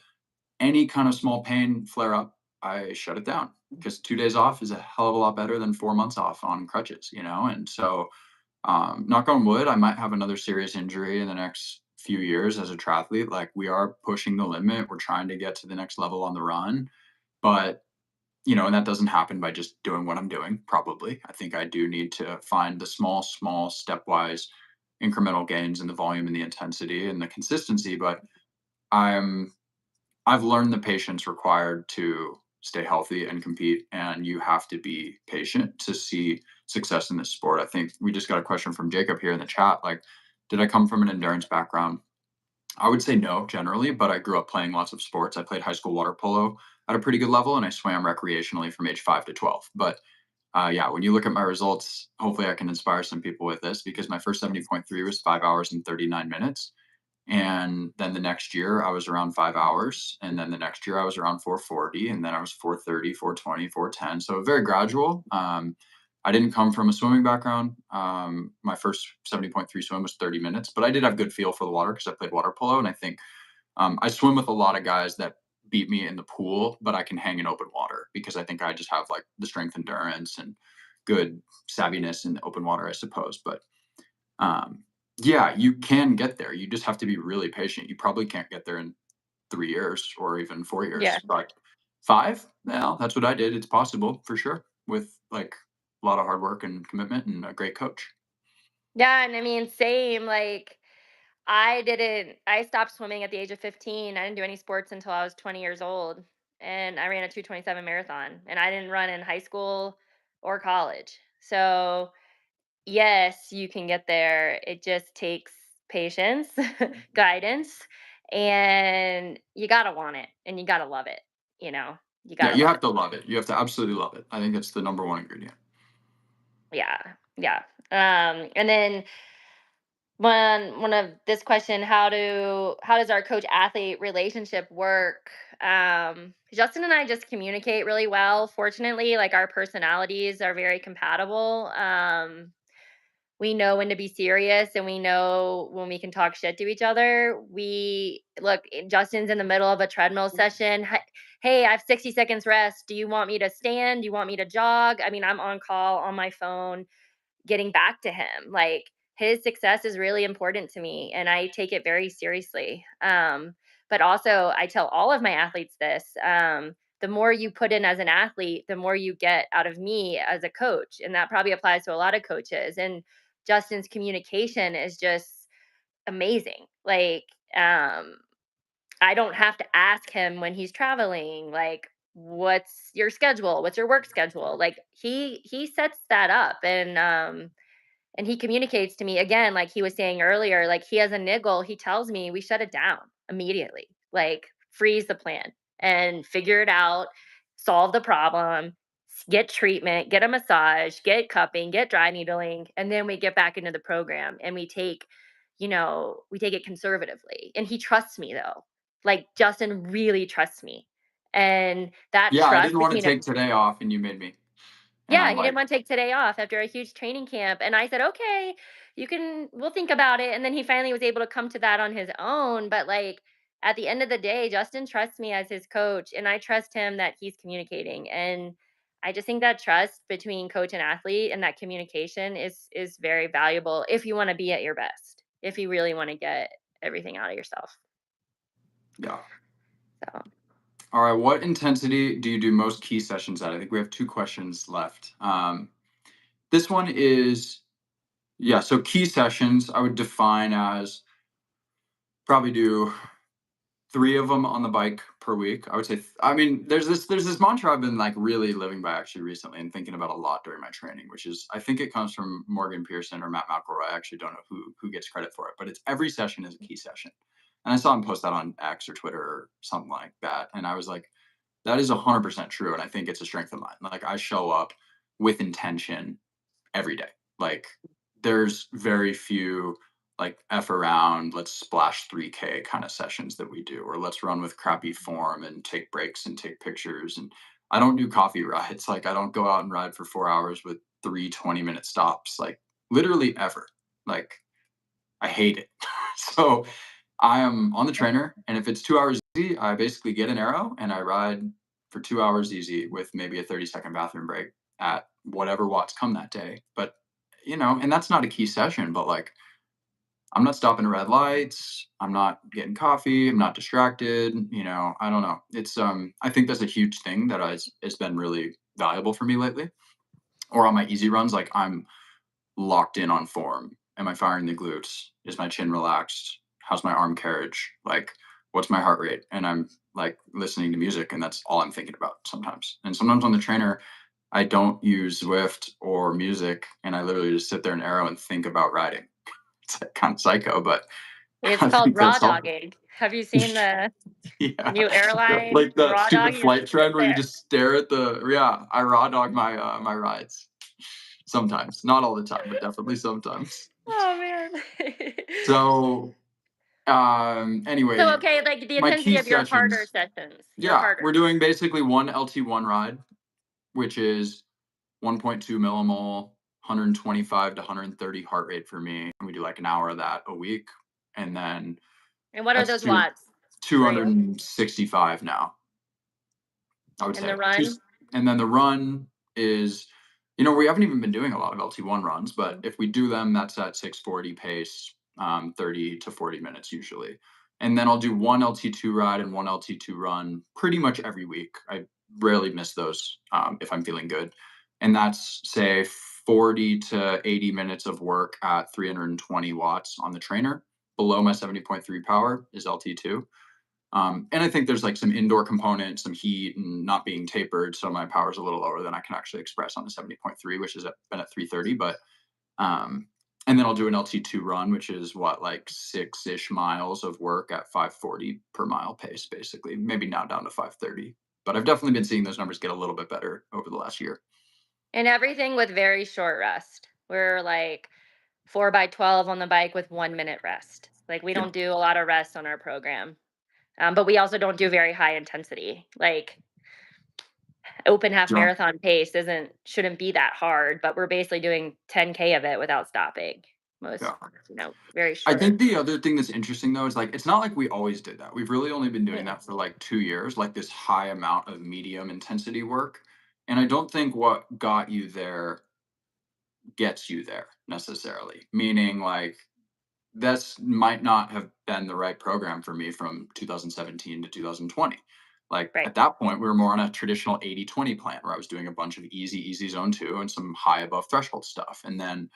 any kind of small pain flare up, I shut it down because 2 days off is a hell of a lot better than 4 months off on crutches, you know? And so, knock on wood, I might have another serious injury in the next few years as a triathlete. Like, we are pushing the limit. We're trying to get to the next level on the run. But, and that doesn't happen by just doing what I'm doing, probably. I think I do need to find the small, stepwise incremental gains in the volume and the intensity and the consistency. But I'm I've learned the patience required to stay healthy and compete, and you have to be patient to see success in this sport. I think we just got a question from Jacob here in the chat. Like, did I come from an endurance background? I would say no, generally, but I grew up playing lots of sports. I played high school water polo at a pretty good level, and I swam recreationally from age 5 to 12. But yeah, when you look at my results, hopefully I can inspire some people with this because my first 70.3 was 5 hours and 39 minutes. And then the next year I was around 5 hours. And then the next year I was around 440. And then I was 430, 420, 410. So very gradual. I didn't come from a swimming background. My first 70.3 swim was 30 minutes, but I did have good feel for the water because I played water polo. And I think I swim with a lot of guys that beat me in the pool, but I can hang in open water because I think I just have like the strength endurance and good savviness in open water, I suppose. But um, yeah, you can get there. You just have to be really patient. You probably can't get there in 3 years or even 4 years, Yeah. but five, well, that's what I did. It's possible for sure with like a lot of hard work and commitment and a great coach. Yeah, and I mean, same. Like, I stopped swimming at the age of 15. I didn't do any sports until I was 20 years old, and I ran a 2:27 marathon, and I didn't run in high school or college. So, yes, you can get there. It just takes patience, guidance, and you gotta want it, and you gotta love it, you know? You Yeah, gotta you love have it. to love it. You have to absolutely love it. I think it's the number one ingredient. Yeah, yeah. And then one of this question, how does our coach athlete relationship work? Justin and I just communicate really well. Fortunately, like our personalities are very compatible. We know when to be serious and we know when we can talk shit to each other. We look, Justin's in the middle of a treadmill session. Hey, I have 60 seconds rest. Do you want me to stand? Do you want me to jog? I mean, I'm on call on my phone getting back to him. Like his success is really important to me and I take it very seriously. But also, I tell all of my athletes this. The more you put in as an athlete, the more you get out of me as a coach. And that probably applies to a lot of coaches. And Justin's communication is just amazing. Like, I don't have to ask him when he's traveling, like, what's your schedule? What's your work schedule? Like he sets that up and he communicates to me again, like he was saying earlier, like he has a niggle, he tells me we shut it down immediately. Like freeze the plan and figure it out, solve the problem, get treatment, get a massage, get cupping, get dry needling, and then we get back into the program and we take it conservatively. And he trusts me though. Like Justin really trusts me. And that Yeah, I trust didn't want to between a take today off and you made me. And yeah, I'm he didn't like, wanna take today off after a huge training camp, and I said, "Okay, we'll think about it," and then he finally was able to come to that on his own, but, like, at the end of the day, Justin trusts me as his coach, and I trust him that he's communicating, and I just think that trust between coach and athlete and that communication is very valuable if you wanna be at your best, if you really wanna get everything out of yourself, yeah. so All right. What intensity do you do most key sessions at? I think we have two questions left. This one is, yeah. So key sessions, I would define as probably do three of them on the bike per week. I would say, I mean, there's this mantra I've been like really living by actually recently and thinking about a lot during my training, which is I think it comes from Morgan Pearson or Matt McElroy. I actually don't know who gets credit for it, but it's every session is a key session. And I saw him post that on X or Twitter or something like that, and I was like, that is 100% true, and I think it's a strength of mine. Like I show up with intention every day. Like there's very few like F around, let's splash 3K kind of sessions that we do, or let's run with crappy form and take breaks and take pictures. And I don't do coffee rides. Like I don't go out and ride for 4 hours with three 20-minute stops, like literally ever. Like I hate it. So I am on the trainer, and if it's 2 hours easy, I basically get an arrow and I ride for 2 hours easy with maybe a 30-second bathroom break at whatever watts come that day. But and that's not a key session, but like I'm not stopping at red lights, I'm not getting coffee, I'm not distracted. I don't know. It's I think that's a huge thing that has been really valuable for me lately. Or on my easy runs, like I'm locked in on form. Am I firing the glutes? Is my chin relaxed? How's my arm carriage? Like, what's my heart rate? And I'm like listening to music, and that's all I'm thinking about sometimes. And sometimes on the trainer, I don't use Zwift or music, and I literally just sit there and arrow and think about riding. It's like kind of psycho, but it's I called think raw that's helpful. dogging. Have you seen the Yeah, new airline like that raw stupid dog? You flight just sit trend where you there. just stare at the. Yeah, I raw dog my rides sometimes, not all the time, but definitely sometimes. Oh man. So, So anyway, okay, like the my intensity key of your harder sessions, sessions, your yeah, harder. we're doing basically one LT1 ride, which is 1.2 millimole, 125 to 130 heart rate for me. And we do like an hour of that a week. And then And what are that's those watts for you? 265 now, I would And the say. run? And then the run is, we haven't even been doing a lot of LT1 runs, but Mhm. if we do them, that's at 640 pace, 30 to 40 minutes usually. And then I'll do one LT2 ride and one LT2 run pretty much every week. I rarely miss those if I'm feeling good. And that's, say, 40 to 80 minutes of work at 320 watts on the trainer. below my 70.3 power is LT2. And I think there's like some indoor component, some heat, and not being tapered, so my power is a little lower than I can actually express on the 70.3, which is been at 330. But um, and then I'll do an LT2 run, which is what, like 6-ish miles of work at 540 per mile pace, basically. Maybe now down to 530. But I've definitely been seeing those numbers get a little bit better over the last year. And everything with very short rest. We're like 4 by 12 on the bike with 1 minute rest. Like we Yeah, don't do a lot of rest on our program. But we also don't do very high intensity. Like open half John. marathon pace isn't shouldn't be that hard, but we're basically doing 10K of it without stopping. Most, Yeah. very I short. think the other thing that's interesting though is like it's not like we always did that. We've really only been doing Mm, that for like 2 years, like this high amount of medium intensity work. And I don't think what got you there gets you there necessarily. Meaning like that's might not have been the right program for me from 2017 to 2020. Like right. at that point, we were more on a traditional 80-20 plan where I was doing a bunch of easy zone two and some high above threshold stuff. And then,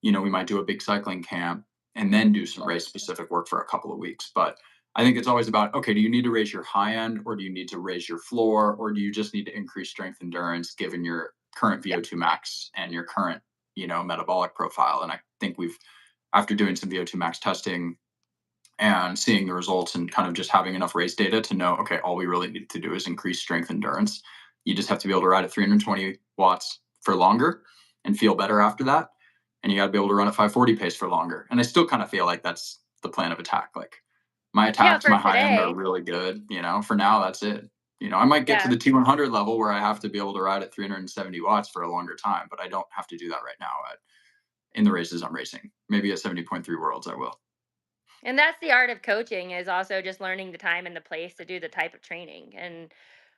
we might do a big cycling camp and then do some race specific work for a couple of weeks. But I think it's always about, okay, do you need to raise your high end or do you need to raise your floor or do you just need to increase strength endurance given your current Yeah. VO2 max and your current, metabolic profile? And I think after doing some VO2 max testing and seeing the results and kind of just having enough race data to know, okay, all we really need to do is increase strength endurance. You just have to be able to ride at 320 watts for longer and feel better after that. And you got to be able to run at 540 pace for longer. And I still kind of feel like that's the plan of attack. Like my Yeah, attacks, for my high end are today. really good. For now, that's it. I might get to Yeah. the T100 level where I have to be able to ride at 370 watts for a longer time, but I don't have to do that right now in the races I'm racing. Maybe at 70.3 worlds, I will. And that's the art of coaching is also just learning the time and the place to do the type of training and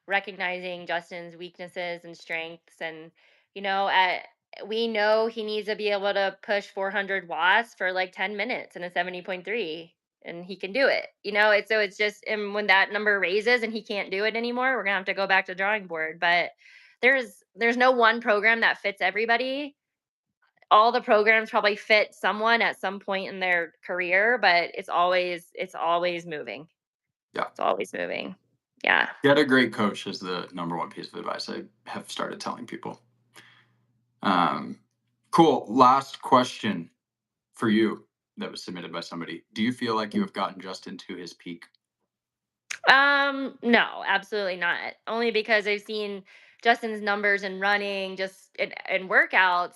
recognizing Justin's weaknesses and strengths and at we know he needs to be able to push 400 watts for like 10 minutes in a 70.3 and he can do it. It's just and when that number raises and he can't do it anymore, we're going to have to go back to the drawing board, but there's no one program that fits everybody. All the programs probably fit someone at some point in their career, but it's always moving. Yeah. It's always moving. Yeah. Get a great coach is the number one piece of advice I have started telling people. Um, cool. Last question for you that was submitted by somebody. Do you feel like you have gotten Justin to his peak? No, absolutely not. Only because I've seen Justin's numbers in running, just in workouts.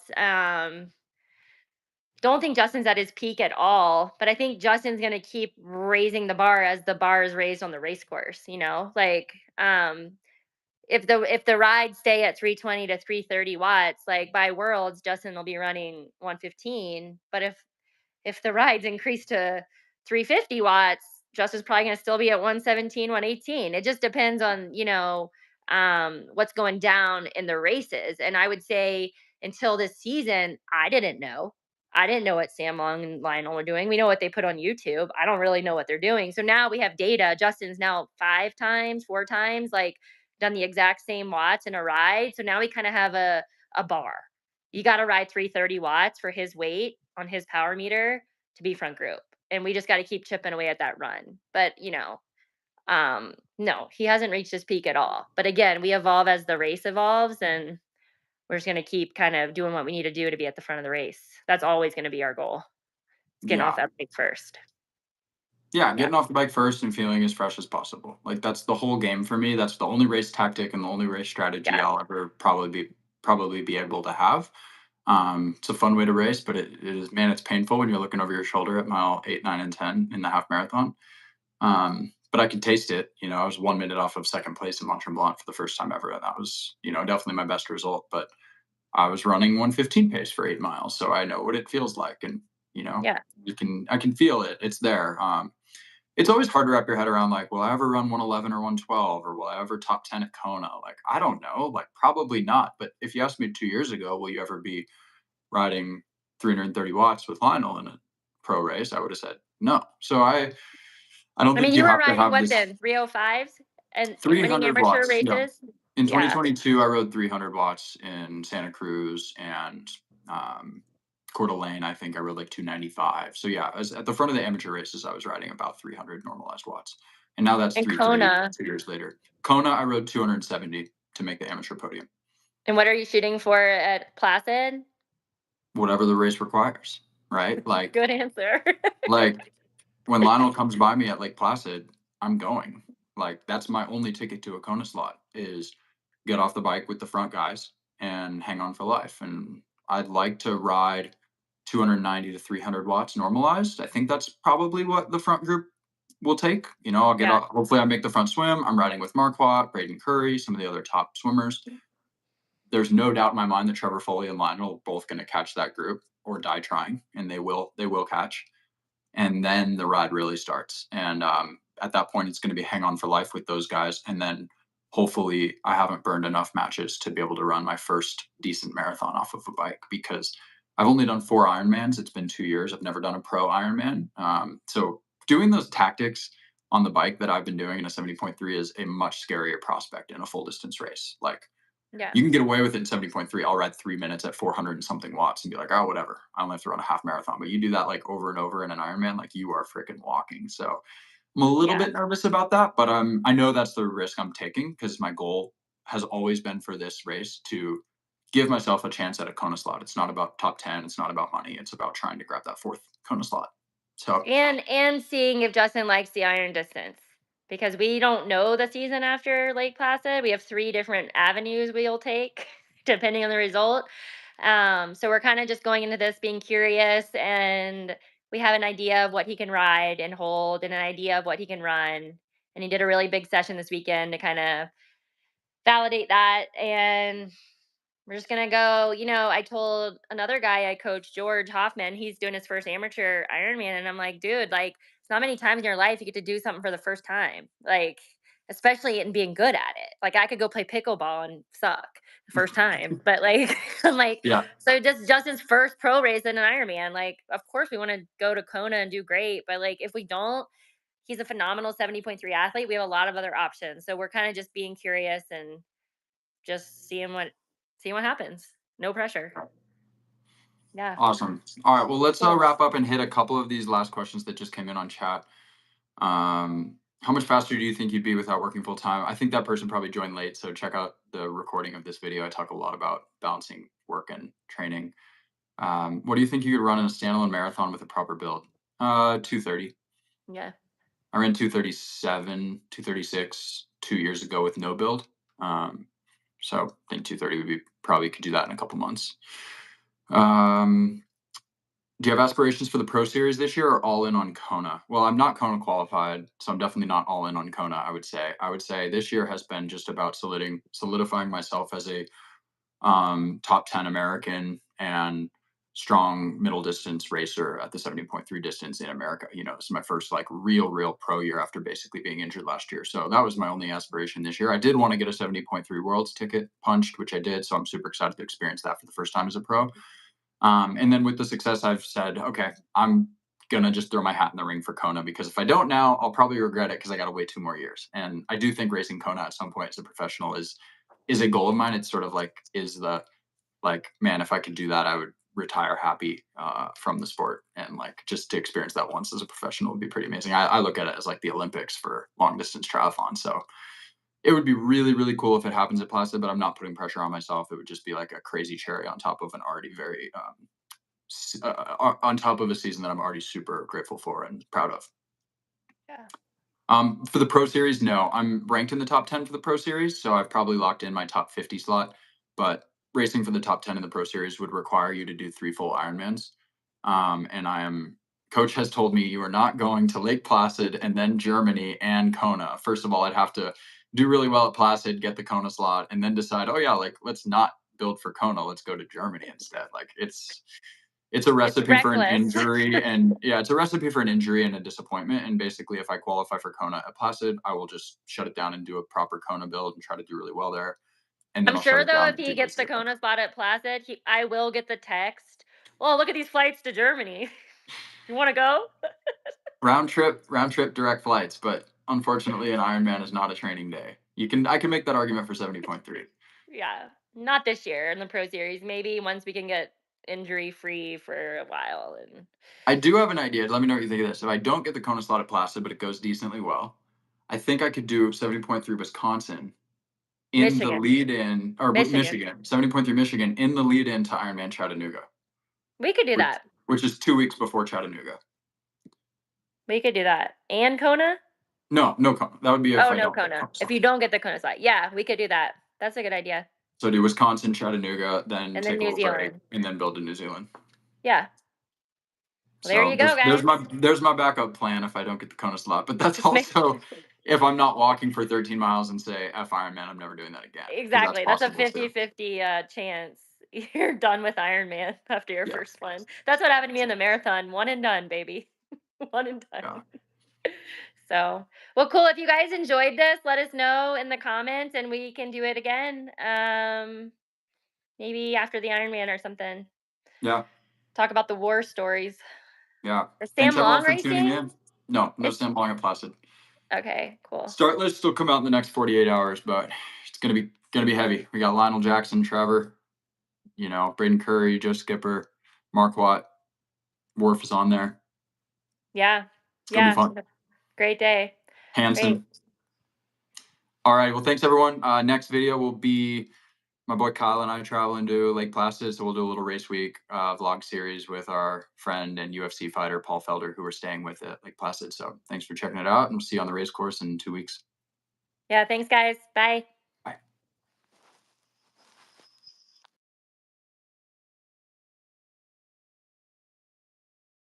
Don't think Justin's at his peak at all, but I think Justin's gonna keep raising the bar as the bar is raised on the race course, Like if the rides stay at 320 to 330 watts, like by worlds, Justin will be running 115. But if the rides increase to 350 watts, Justin's probably going to still be at 117, 118. It just depends on, what's going down in the races. And I would say until this season, I didn't know. I didn't know what Sam Long and Lionel were doing. We know what they put on YouTube. I don't really know what they're doing. So now we have data. Justin's now 5 times, 4 times, like done the exact same watts in a ride. So now we kind of have a bar. You got to ride 330 watts for his weight on his power meter to be front group. And we just got to keep chipping away at that run. But, no, he hasn't reached his peak at all. But again, we evolve as the race evolves and we're just going to keep kind of doing what we need to do to be at the front of the race. That's always going to be our goal. Getting off Yeah. that bike first. Yeah, Yeah. getting off the bike first and feeling as fresh as possible. Like that's the whole game for me. That's the only race tactic and the only race strategy Yeah. I'll ever probably be able to have. It's a fun way to race, but it is, man, it's painful when you're looking over your shoulder at mile 8, 9, and 10 in the half marathon. But I could taste it. I was 1 minute off of second place in Mont Tremblant for the first time ever, and that was, definitely my best result. But I was running 115 pace for 8 miles, so I know what it feels like, and Yeah. I can feel it. It's there. It's always hard to wrap your head around. Like, will I ever run 111 or 112, or will I ever top 10 at Kona? Like, I don't know. Like, probably not. But if you asked me 2 years ago, will you ever be riding 330 watts with Lionel in a pro race? I would have said no. So I don't I mean, think you you were have to riding have what this then? 305s and winning 300 amateur watts. Yeah. races? In Yeah. 2022, I rode 300 watts in Santa Cruz and Coeur d'Alene, I think I rode like 295. So yeah, I was at the front of the amateur races, I was riding about 300 normalized watts. And now that's In 330 Kona. 2 years later. Kona, I rode 270 to make the amateur podium. And what are you shooting for at Placid? Whatever the race requires, right? Good answer. Like when Lionel comes by me at Lake Placid, I'm going. Like that's my only ticket to a Kona slot is get off the bike with the front guys and hang on for life. And I'd like to ride 290 to 300 watts normalized. I think that's probably what the front group will take. You know, I'll get Yeah, off. Hopefully, I make the front swim. I'm riding with Marquardt, Braden Curry, some of the other top swimmers. There's no doubt in my mind that Trevor Foley and Lionel are both going to catch that group or die trying, and they will. They will catch, and then the ride really starts. And at that point, it's going to be hang on for life with those guys, and then hopefully, I haven't burned enough matches to be able to run my first decent marathon off of a bike because I've only done 4 Ironmans. It's been 2 years. I've never done a pro Ironman. So doing those tactics on the bike that I've been doing in a 70.3 is a much scarier prospect in a full distance race. Like yeah, you can get away with it in 70.3. I'll ride 3 minutes at 400 and something watts and be like, oh, whatever. I only have to run a half marathon. But you do that like over and over in an Ironman, like you are freaking walking. So I'm a little yeah, bit nervous about that, but I know that's the risk I'm taking because my goal has always been for this race to give myself a chance at a Kona slot. It's not about top 10. It's not about money. It's about trying to grab that fourth Kona slot. So and seeing if Justin likes the iron distance, because we don't know the season after Lake Placid. We have 3 different avenues we'll take depending on the result. So we're kinda just going into this being curious, and we have an idea of what he can ride and hold and an idea of what he can run, and he did a really big session this weekend to kinda validate that, and we're just gonna go. I told another guy I coach, George Hoffman, he's doing his first amateur Ironman, and I'm like, dude, like, it's not many times in your life you get to do something for the first time, like, especially in being good at it. Like, I could go play pickleball and suck the first time, but like, I'm like, yeah, so just Justin's first pro race in an Ironman. Like, of course we want to go to Kona and do great, but like, if we don't, he's a phenomenal 70.3 athlete. We have a lot of other options, so we're kind of just being curious and just seeing what happens. No pressure. Yeah. awesome. All right, well, let's Cool. wrap up and hit a couple of these last questions that just came in on chat. How much faster do you think you'd be without working full time? I think that person probably joined late, so check out the recording of this video. I talk a lot about balancing work and training. What do you think you could run in a standalone marathon with a proper build? 230. Yeah. I ran 237, 236 2 years ago with no build. So I think 230 would be probably could do that in a couple months. Um, do you have aspirations for the Pro Series this year or all in on Kona? Well, I'm not Kona qualified, so I'm definitely not all in on Kona, I would say. I would say this year has been just about solidifying myself as a top 10 American and strong middle distance racer at the 70.3 distance in America. You know, this is my first like real pro year after basically being injured last year. So that was my only aspiration this year. I did want to get a 70.3 Worlds ticket punched, which I did. So I'm super excited to experience that for the first time as a pro. And then with the success, I've said, okay, I'm gonna just throw my hat in the ring for Kona because if I don't now, I'll probably regret it because I got to wait 2 more years. And I do think racing Kona at some point as a professional is a goal of mine. It's sort of like is the like man, if I could do that, I would retire happy from the sport and like just to experience that once as a professional would be pretty amazing. I look at it as like the Olympics for long distance triathlon. So it would be really cool if it happens at Placid, but I'm not putting pressure on myself. It would just be like a crazy cherry on top of an already very on top of a season that I'm already super grateful for and proud of. Yeah. For the Pro Series, no, I'm ranked in the top 10 for the Pro Series, so I've probably locked in my top 50 slot. But racing for the top 10 in the Pro Series would require you to do 3 full Ironmans. And coach has told me you are not going to Lake Placid and then Germany and Kona. First of all, I'd have to do really well at Placid, get the Kona slot, and then decide, oh yeah, like let's not build for Kona, let's go to Germany instead. Like it's a It's recipe for an reckless. injury and yeah, it's a recipe for an injury and a disappointment. And basically, if I qualify for Kona at Placid, I will just shut it down and do a proper Kona build and try to do really well there. And then I'm I'll shut sure it though down if and he do gets this the year. Kona spot at Placid, I will get the text. Well, look at these flights to Germany. You want to go? Round trip direct flights, but unfortunately an Ironman is not a training day. I can make that argument for 70.3. Yeah. Not this year in the Pro Series. Maybe once we can get injury free for a while. And I do have an idea. Let me know what you think of this. If I don't get the Kona slot at Placid, but it goes decently well, I think I could do 70.3 Wisconsin in the Michigan, lead in, or Michigan, Michigan, 70.3 Michigan in the lead in to Ironman Chattanooga, we could do which that. which is 2 weeks before Chattanooga. We could do that. And Kona? No, no Kona. That would be if Oh, I no don't get Kona. Kona If slot. you don't get the Kona slot, yeah, we could do that. That's a good idea. So do Wisconsin, Chattanooga, then And then take a New little break, Zealand. and then build to New Zealand. Yeah. Well, there So you go, there's guys. my backup plan if I don't get the Kona slot. But that's Just make also if I'm not walking for 13 miles and say F Ironman, I'm never doing that again because that's exactly. That's a possible too. 50-50 chance you're done with Ironman after your Yeah, first one. That's what happened to me in the marathon. One and done, baby. One and yeah, done. So, well, cool. If you guys enjoyed this, let us know in the comments and we can do it again. Maybe after the Ironman or something. yeah, Talk about the war stories. yeah. Is Thanks Sam everyone Long for tuning racing? in. No, no Is Sam Long at Placid. okay, cool. Start list will come out in the next 48 hours, but it's gonna be heavy. We got Lionel Jackson, Trevor, Braden Curry, Joe Skipper, Mark Watt, Worf is on there. Yeah. It's gonna be Yeah. fun. Great day. Great. Hanson. All right. Well, thanks everyone. Next video will be my boy Kyle and I traveling to Lake Placid, so we'll do a little race week vlog series with our friend and UFC fighter Paul Felder, who we're staying with at Lake Placid. So thanks for checking it out, and we'll see you on the race course in 2 weeks. Yeah, thanks guys. Bye.